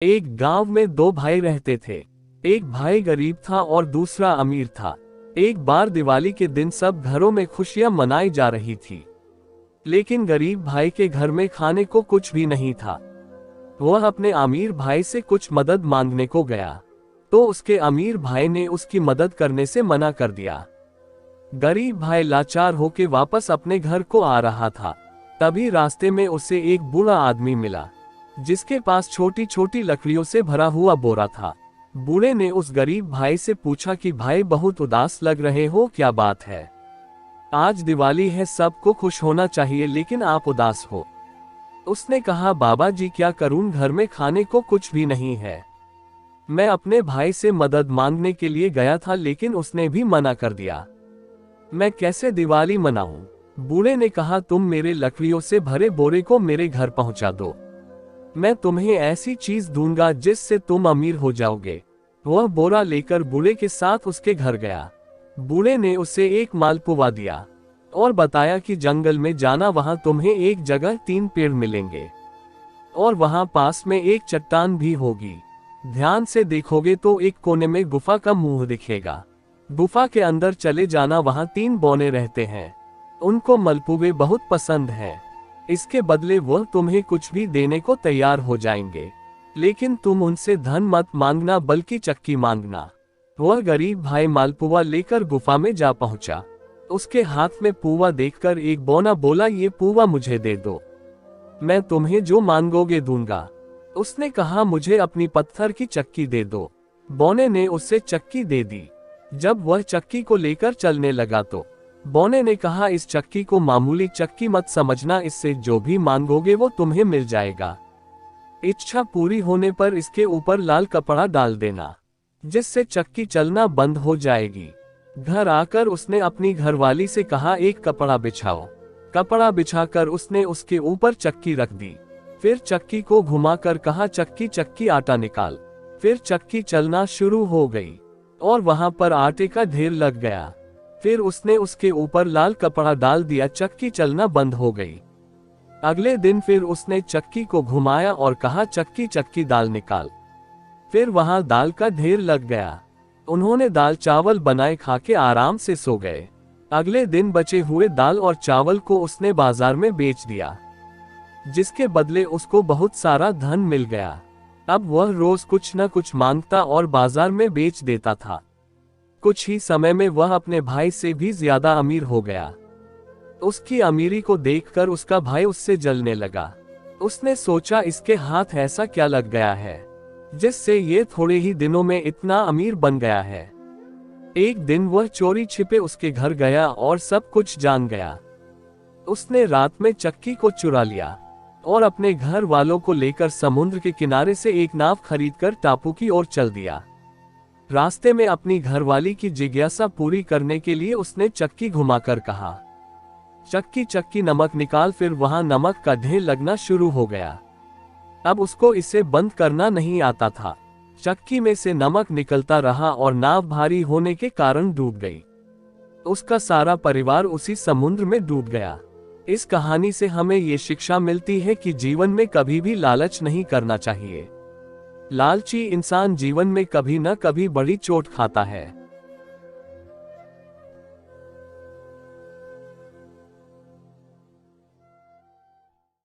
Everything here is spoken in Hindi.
एक गांव में दो भाई रहते थे। एक भाई गरीब था और दूसरा अमीर था। एक बार दिवाली के दिन सब घरों में खुशियां मनाई जा रही थी, लेकिन गरीब भाई के घर में खाने को कुछ भी नहीं था। वह अपने अमीर भाई से कुछ मदद मांगने को गया, तो उसके अमीर भाई ने उसकी मदद करने से मना कर दिया। गरीब भाई लाचार होकर वापस अपने घर को आ रहा था। तभी रास्ते में उसे एक बूढ़ा आदमी मिला, जिसके पास छोटी छोटी लकड़ियों से भरा हुआ बोरा था। बूढ़े ने उस गरीब भाई से पूछा कि भाई बहुत उदास लग रहे हो, क्या बात है? आज दिवाली है, सबको खुश होना चाहिए, लेकिन आप उदास हो। उसने कहा, बाबा जी क्या करूं, घर में खाने को कुछ भी नहीं है। मैं अपने भाई से मदद मांगने के लिए गया था, लेकिन उसने भी मना कर दिया। मैं कैसे दिवाली मनाऊं? बूढ़े ने कहा, तुम मेरे लकड़ियों से भरे बोरे को मेरे घर पहुंचा दो। मैं तुम्हें ऐसी चीज दूंगा जिससे तुम अमीर हो जाओगे। वह बोरा लेकर बूढ़े के साथ उसके घर गया। बूढ़े ने उसे एक मालपुआ दिया और बताया कि जंगल में जाना, वहां तुम्हें एक जगह 3 पेड़ मिलेंगे और वहां पास में एक चट्टान भी होगी। ध्यान से देखोगे तो एक कोने में गुफा का मुंह दिखेगा। गुफा के अंदर चले जाना, वहां 3 बौने रहते हैं। उनको मालपुए बहुत पसंद हैं। इसके बदले वह तुम्हें कुछ भी देने को तैयार हो जाएंगे, लेकिन तुम उनसे धन मत मांगना, बल्कि चक्की मांगना। वह गरीब भाई मालपुआ लेकर गुफा में जा पहुंचा। उसके हाथ में पुआ देखकर एक बौना बोला, ये पुआ मुझे दे दो, मैं तुम्हें जो मांगोगे दूंगा। उसने कहा, मुझे अपनी पत्थर की चक्की दे दो। बौने ने उसे चक्की दे दी। जब वह चक्की को लेकर चलने लगा तो बौने ने कहा, इस चक्की को मामूली चक्की मत समझना, इससे जो भी मांगोगे वो तुम्हें मिल जाएगा। इच्छा पूरी होने पर इसके ऊपर लाल कपड़ा डाल देना, जिससे चक्की चलना बंद हो जाएगी। घर आकर उसने अपनी घरवाली से कहा, एक कपड़ा बिछाओ। कपड़ा बिछाकर उसने उसके ऊपर चक्की रख दी। फिर चक्की को घुमाकर कहा, चक्की चक्की आटा निकाल। फिर चक्की चलना शुरू हो गई और वहां पर आटे का ढेर लग गया। फिर उसने उसके ऊपर लाल कपड़ा डाल दिया, चक्की चलना बंद हो गई। अगले दिन फिर उसने चक्की को घुमाया और कहा, चक्की चक्की दाल निकाल। फिर वहां दाल का ढेर लग गया। उन्होंने दाल चावल बनाए, खा के आराम से सो गए। अगले दिन बचे हुए दाल और चावल को उसने बाजार में बेच दिया, जिसके बदले उसको बहुत सारा धन मिल गया। अब वह रोज कुछ न कुछ मांगता और बाजार में बेच देता था। कुछ ही समय में वह अपने भाई से भी ज्यादा अमीर हो गया। उसकी अमीरी को देखकर उसका भाई उससे जलने लगा। उसने सोचा, इसके हाथ ऐसा क्या लग गया है जिससे ये थोड़े ही दिनों में इतना अमीर बन गया है। एक दिन वह चोरी छिपे उसके घर गया और सब कुछ जान गया। उसने रात में चक्की को चुरा लिया और अपने घर वालों को लेकर समुद्र के किनारे से एक नाव खरीदकर टापू की ओर चल दिया। रास्ते में अपनी घरवाली की जिज्ञासा पूरी करने के लिए उसने चक्की घुमाकर कहा, चक्की चक्की नमक निकाल। फिर वहां नमक का ढेर लगना शुरू हो गया। अब उसको इसे बंद करना नहीं आता था। चक्की में से नमक निकलता रहा और नाव भारी होने के कारण डूब गई। उसका सारा परिवार उसी समुद्र में डूब गया। इस कहानी से हमें ये शिक्षा मिलती है कि जीवन में कभी भी लालच नहीं करना चाहिए। लालची इंसान जीवन में कभी न कभी बड़ी चोट खाता है।